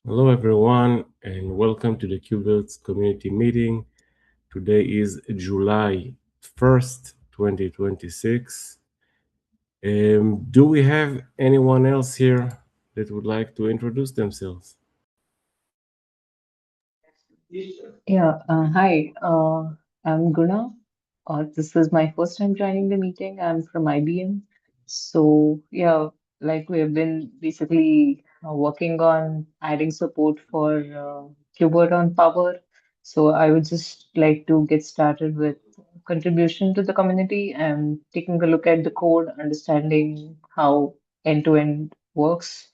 Hello everyone and welcome to the KubeVirt community meeting. Today is July 1st, 2026. Do we have anyone else here that would like to introduce themselves? Yeah, hi. I'm Guna. This is my first time joining the meeting. I'm from IBM. So, yeah, like we have been basically working on adding support for KubeVirt on Power. So, I would just like to get started with contribution to the community and taking a look at the code, understanding how end-to-end works.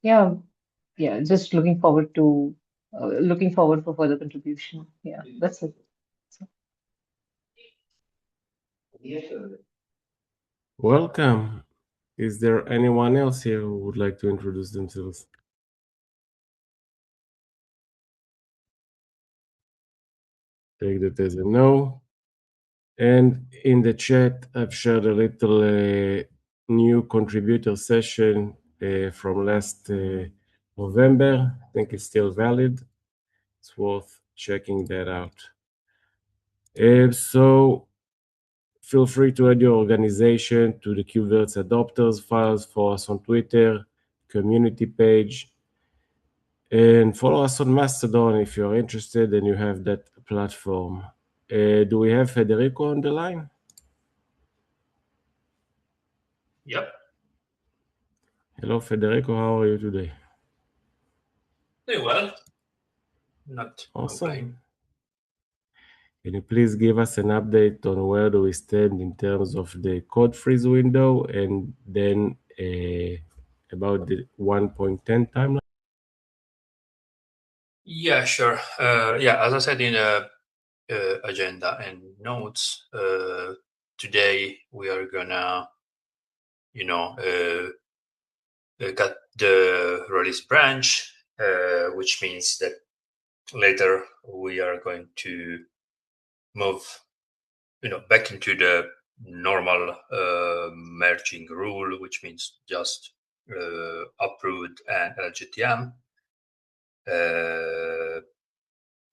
Yeah, yeah, just looking forward for further contribution. Yeah, that's it. So, Welcome. Is there anyone else here who would like to introduce themselves? Take that as a no. And in the chat, I've shared a little new contributor session from last November. I think it's still valid. It's worth checking that out. So feel free to add your organization to the KubeVirt adopters files for us on Twitter, community page, and follow us on Mastodon if you're interested and you have that platform. Do we have Federico on the line? Yep. Hello, Federico. How are you today? Doing well. Not complaining. Awesome. Can you please give us an update on where do we stand in terms of the code freeze window and then about the 1.10 timeline? Yeah, sure. Yeah, as I said in the agenda and notes, today we are gonna, got the release branch, which means that later we are going to move, back into the normal merging rule, which means just approved and LGTM.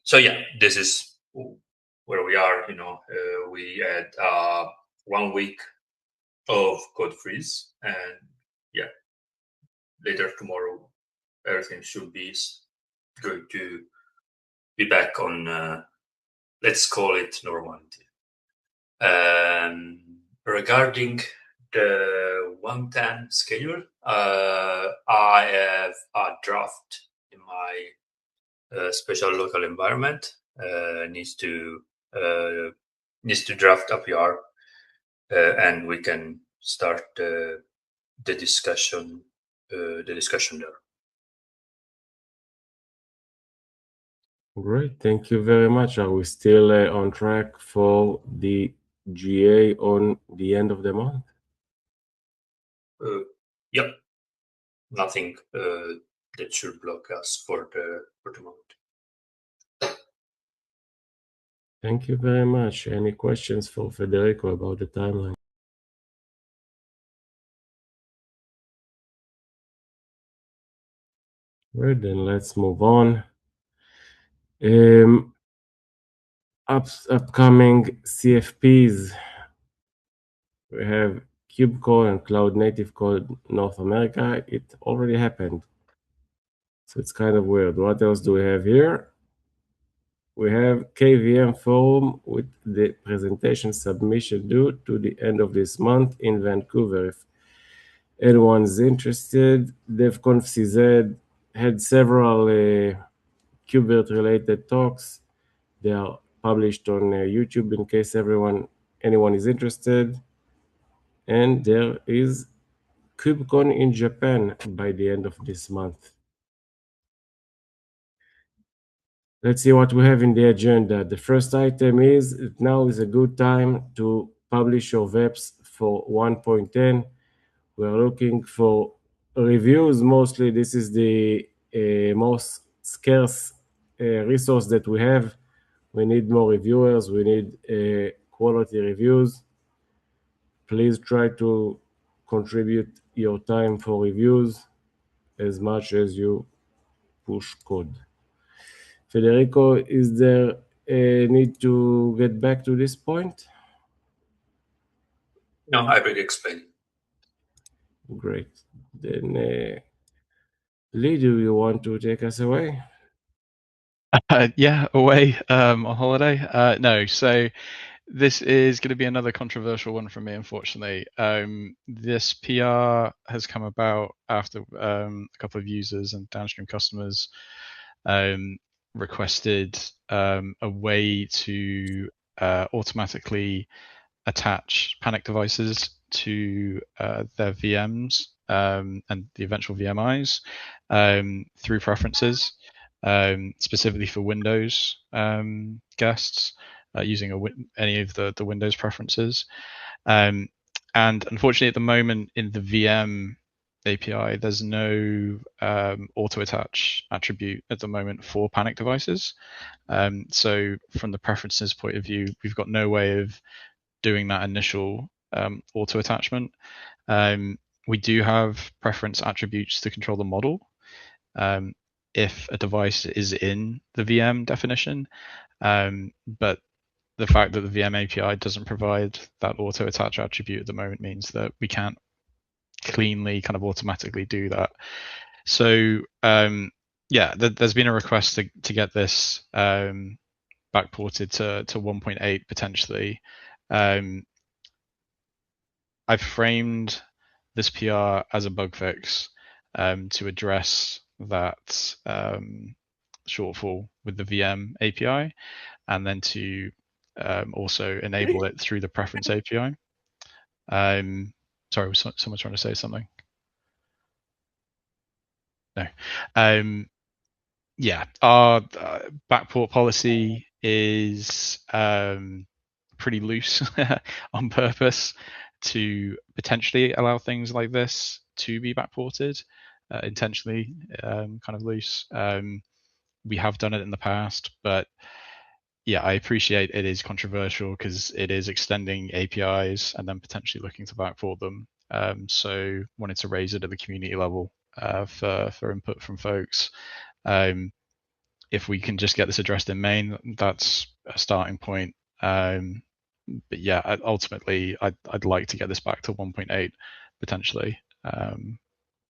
So yeah, this is where we are. We had 1 week of code freeze, and yeah, later tomorrow, everything should be going to be back on. Let's call it normality. Regarding the 110 schedule, I have a draft in my special local environment. Needs to draft a PR, and we can start the discussion. The discussion there. Great, thank you very much. Are we still on track for the GA on the end of the month? Yep, nothing that should block us for the moment. Thank you very much. Any questions for Federico about the timeline? Right, then let's move on. Upcoming CFPs, we have KubeCon and Cloud Native Code North America. It already happened, so it's kind of weird. What else do we have here? We have KVM forum with the presentation submission due to the end of this month in Vancouver. If anyone's interested, DevConf CZ had several KubeVirt related talks. They are published on YouTube in case anyone is interested. And there is KubeCon in Japan by the end of this month. Let's see what we have in the agenda. The first item is now is a good time to publish your VEPs for 1.10. We're looking for reviews mostly. This is the most scarce resource that we have. We need more reviewers. We need quality reviews. Please try to contribute your time for reviews as much as you push code. Federico, is there a need to get back to this point? No, I already explained. Great. Then, Lee, do you want to take us away? Yeah, away on holiday. No, so this is going to be another controversial one for me, unfortunately. This PR has come about after a couple of users and downstream customers requested a way to automatically attach panic devices to their VMs and the eventual VMIs through preferences, specifically for Windows guests using any of the Windows preferences. And unfortunately, at the moment in the VM API, there's no auto attach attribute at the moment for panic devices. So from the preferences point of view, we've got no way of doing that initial auto attachment. We do have preference attributes to control the model. If a device is in the VM definition, but the fact that the VM API doesn't provide that auto attach attribute at the moment means that we can't cleanly kind of automatically do that. So yeah, there's been a request to get this backported to 1.8 potentially. I've framed this PR as a bug fix to address that shortfall with the VM API, and then to also enable it through the preference API. Sorry, was someone trying to say something? No. Yeah, our backport policy is pretty loose on purpose to potentially allow things like this to be backported, intentionally kind of loose. We have done it in the past, but yeah, I appreciate it is controversial because it is extending APIs and then potentially looking to backport them. So wanted to raise it at the community level for input from folks. If we can just get this addressed in main, that's a starting point. But yeah, ultimately, I'd like to get this back to 1.8 potentially.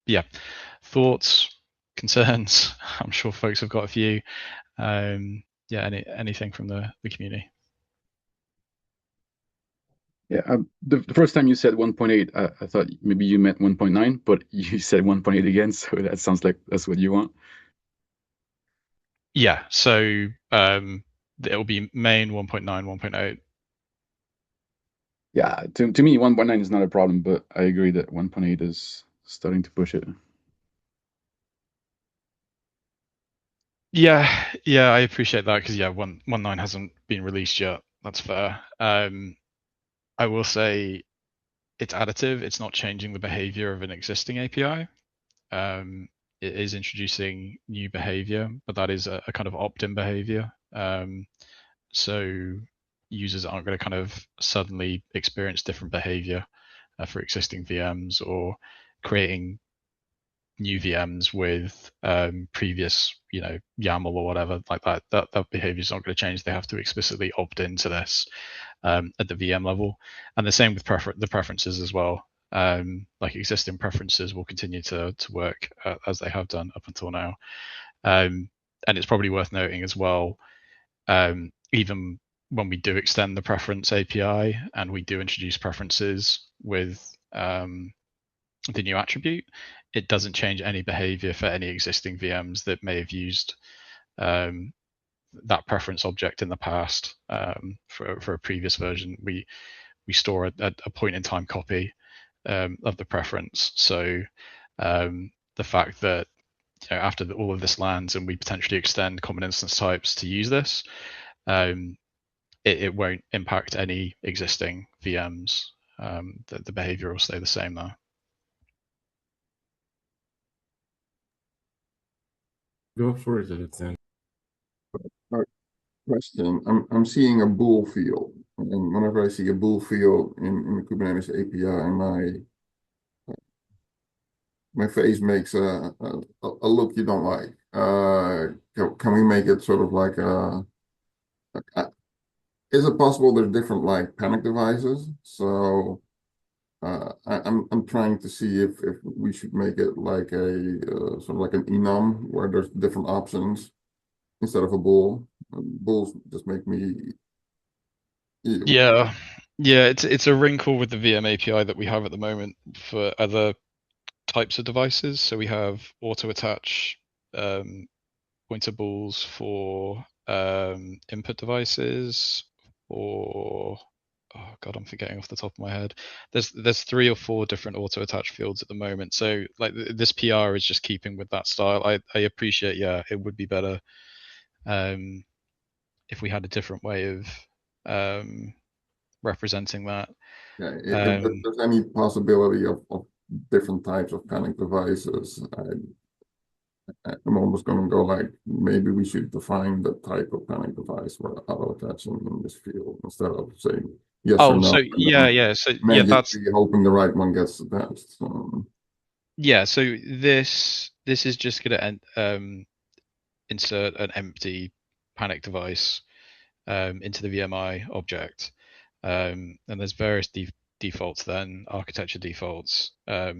Yeah, thoughts, concerns? I'm sure folks have got a few. Yeah, anything from the community? Yeah, the first time you said 1.8, I thought maybe you meant 1.9, but you said 1.8 again, so that sounds like that's what you want. Yeah, so it'll be main 1.9, 1.8. Yeah, to me, 1.9 is not a problem, but I agree that 1.8 is starting to push it. Yeah, I appreciate that because 1.9 hasn't been released yet. That's fair. I will say it's additive. It's not changing the behavior of an existing API. It is introducing new behavior, but that is a kind of opt-in behavior. So users aren't going to kind of suddenly experience different behavior for existing VMs or creating new VMs with previous, YAML or whatever like that. That behavior is not going to change. They have to explicitly opt into this at the VM level, and the same with the preferences as well. Like existing preferences will continue to work as they have done up until now. And it's probably worth noting as well, even when we do extend the preference API and we do introduce preferences with the new attribute, it doesn't change any behavior for any existing VMs that may have used that preference object in the past. For a previous version, we store a point in time copy of the preference. So the fact that after all of this lands and we potentially extend common instance types to use this, it won't impact any existing VMs. The behavior will stay the same though. Go for it, Alexander. Question. I'm seeing a bool field, and whenever I see a bool field in the Kubernetes API, my face makes a look you don't like. Can we make it sort of like is it possible there's different like panic devices? So I'm trying to see if we should make it like a sort of like an enum where there's different options instead of a bool. Bulls just make me ew. Yeah, it's a wrinkle with the VM API that we have at the moment for other types of devices. So we have auto attach pointables for input devices, or oh god, I'm forgetting off the top of my head. There's 3 or 4 different auto attach fields at the moment. So like this PR is just keeping with that style. I appreciate, yeah, it would be better if we had a different way of representing that. Yeah, if there's any possibility of different types of panic devices, I'm almost going to go like maybe we should define the type of panic device we're auto attaching in this field instead of saying yes or Oh, no. so And yeah, so yeah, that's magically hoping the right one gets attached. yeah. So this is just going to insert an empty panic device into the VMI object, and there's various defaults, then architecture defaults that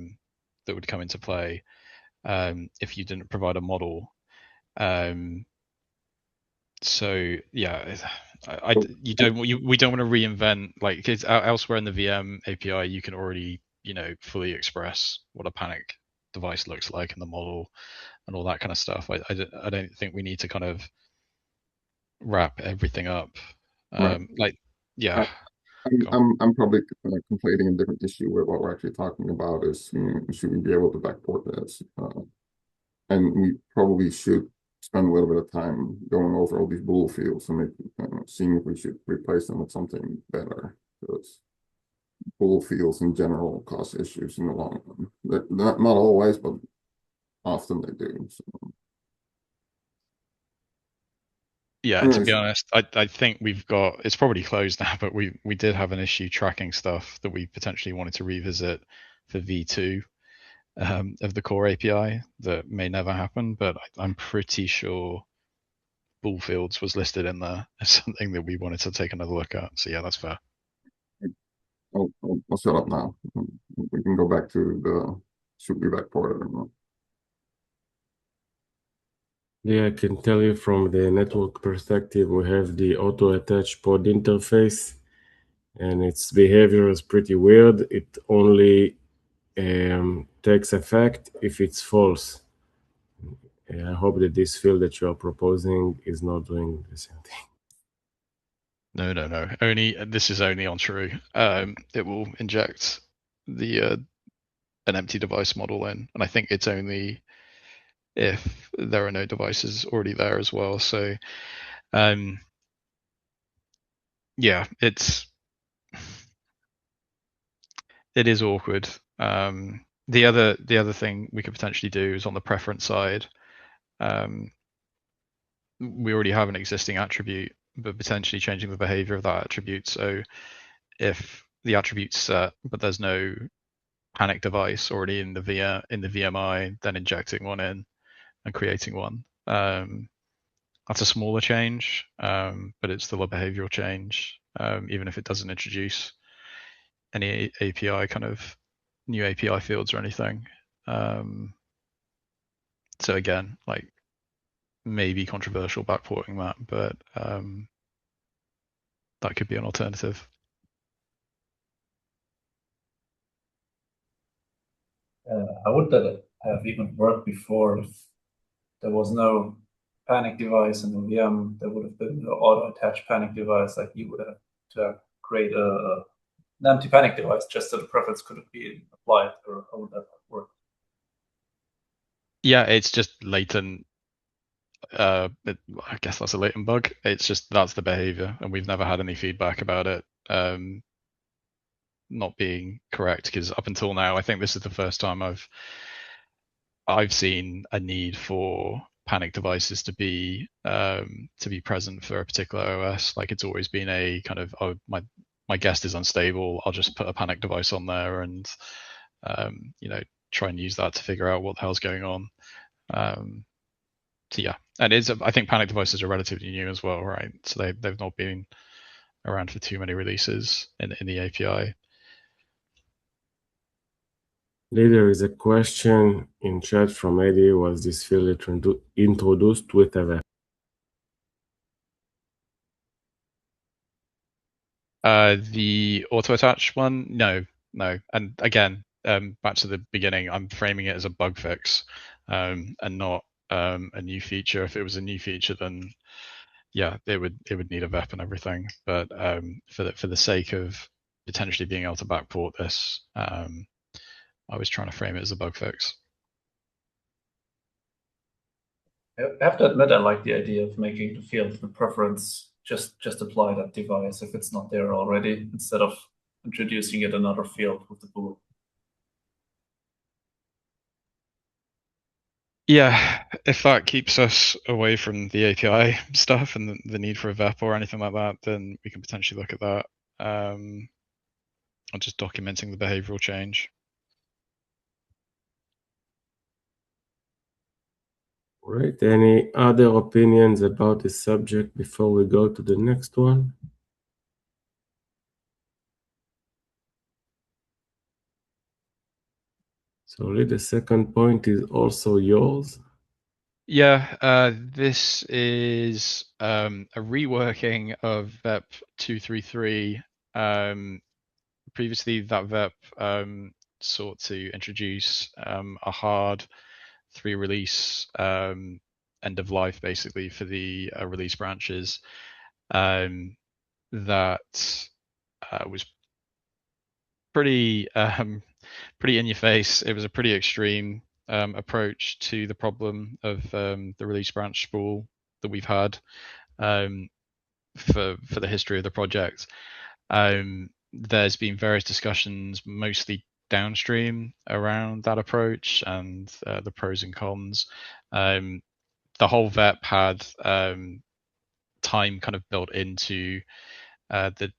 would come into play if you didn't provide a model. So yeah, we don't want to reinvent, like, because elsewhere in the VM API you can already fully express what a panic device looks like in the model and all that kind of stuff. I don't think we need to kind of wrap everything up. Right. Like, yeah. I'm probably conflating a different issue with what we're actually talking about is should we be able to backport this? And we probably should spend a little bit of time going over all these bool fields and seeing if we should replace them with something better. Because bool fields in general cause issues in the long run. Not always, but often they do. So. Yeah, to be honest, I think it's probably closed now, but we did have an issue tracking stuff that we potentially wanted to revisit for V2 of the core API that may never happen, but I'm pretty sure bool fields was listed in there as something that we wanted to take another look at. So yeah, that's fair. I'll shut up now. We can go back to the should be backported or not. Yeah, I can tell you from the network perspective, we have the auto-attach pod interface, and its behavior is pretty weird. It only takes effect if it's false. I hope that this field that you are proposing is not doing the same thing. No. This is only on true. It will inject an empty device model in, and I think it's only if there are no devices already there as well. So, yeah, it is awkward. The other thing we could potentially do is on the preference side. We already have an existing attribute, but potentially changing the behavior of that attribute. So if the attribute's set, but there's no panic device already in the VMI, then injecting one in and creating one. That's a smaller change, but it's still a behavioral change, even if it doesn't introduce any API kind of new API fields or anything. So again, like, maybe controversial backporting that, but that could be an alternative. How would that have even worked before if there was no panic device in the VM? There would have been no auto-attached panic device. Like, you would have to create an empty panic device just so the preference couldn't be applied, or how would that work? Yeah, it's just latent. I guess that's a latent bug. It's just that's the behavior, and we've never had any feedback about it not being correct, because up until now, I think this is the first time I've seen a need for panic devices to be present for a particular OS. Like, it's always been a kind of, oh, my guest is unstable, I'll just put a panic device on there and try and use that to figure out what the hell's going on. So yeah, and I think panic devices are relatively new as well, right? So they've not been around for too many releases in the API. There is a question in chat from Eddie. Was this field introduced with a VEP? The auto attach one, no. And again, back to the beginning, I'm framing it as a bug fix, and not a new feature. If it was a new feature, then yeah, it would need a VEP and everything. But for the sake of potentially being able to backport this, I was trying to frame it as a bug fix. I have to admit, I like the idea of making the field the preference just apply that device if it's not there already, instead of introducing it another field with the bool. Yeah, if that keeps us away from the API stuff and the need for a VEP or anything like that, then we can potentially look at that. Or just documenting the behavioral change. Right. Any other opinions about this subject before we go to the next one? So Lee, the second point is also yours. Yeah, this is a reworking of VEP 233. Previously, that VEP sought to introduce a hard 3-release end of life, basically, for the release branches. That was pretty in your face. It was a pretty extreme approach to the problem of the release branch sprawl that we've had for the history of the project. There's been various discussions, mostly downstream, around that approach and the pros and cons. The whole VEP had time kind of built into the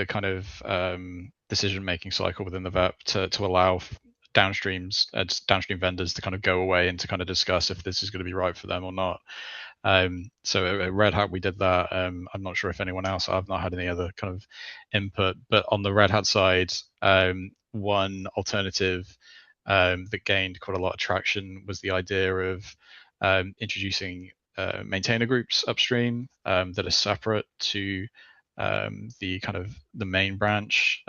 kind of decision making cycle within the VEP to allow downstream vendors to kind of go away and to kind of discuss if this is going to be right for them or not. So at Red Hat we did that. I'm not sure if anyone else. I've not had any other kind of input, but on the Red Hat side, one alternative that gained quite a lot of traction was the idea of introducing maintainer groups upstream that are separate to the kind of the main branch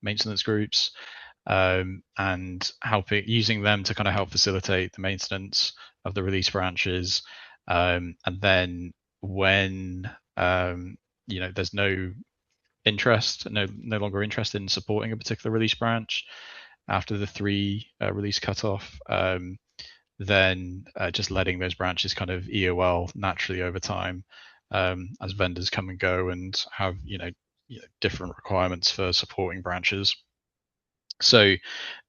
maintenance groups, and using them to kind of help facilitate the maintenance of the release branches. And then when there's no longer interest in supporting a particular release branch after the 3 release cutoff, then just letting those branches kind of EOL naturally over time as vendors come and go and have different requirements for supporting branches. So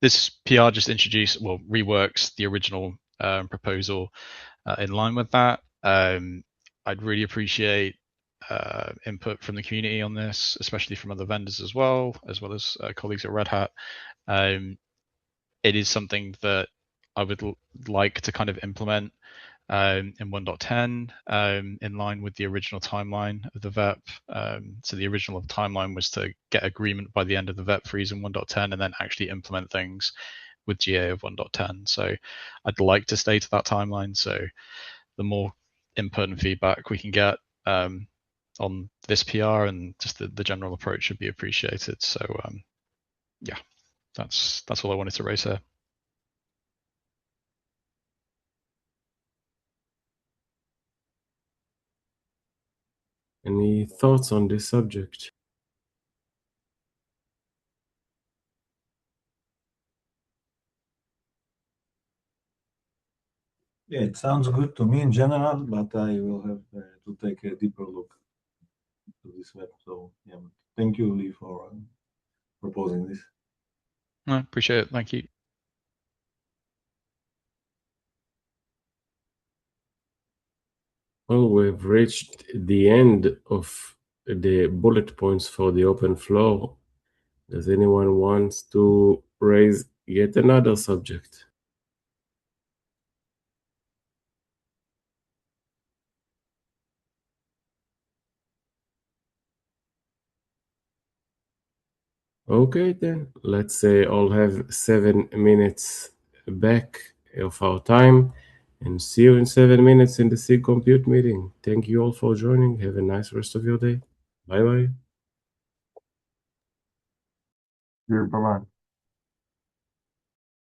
this PR just reworks the original proposal in line with that. I'd really appreciate input from the community on this, especially from other vendors as well as colleagues at Red Hat. It is something that I would like to kind of implement in 1.10 in line with the original timeline of the VEP. So the original timeline was to get agreement by the end of the VEP freeze in 1.10 and then actually implement things with GA of 1.10. So I'd like to stay to that timeline. So the more input and feedback we can get on this PR and just the general approach should be appreciated. So yeah, that's all I wanted to raise here. Any thoughts on this subject? Yeah, it sounds good to me in general, but I will have to take a deeper look into this web. So yeah, thank you, Lee, for proposing this. I appreciate it. Thank you. Well, we've reached the end of the bullet points for the open floor. Does anyone want to raise yet another subject. Okay, then let's say I'll have 7 minutes back of our time, and see you in 7 minutes in the SIG Compute meeting. Thank you all for joining. Have a nice rest of your day. Bye bye. Bye bye.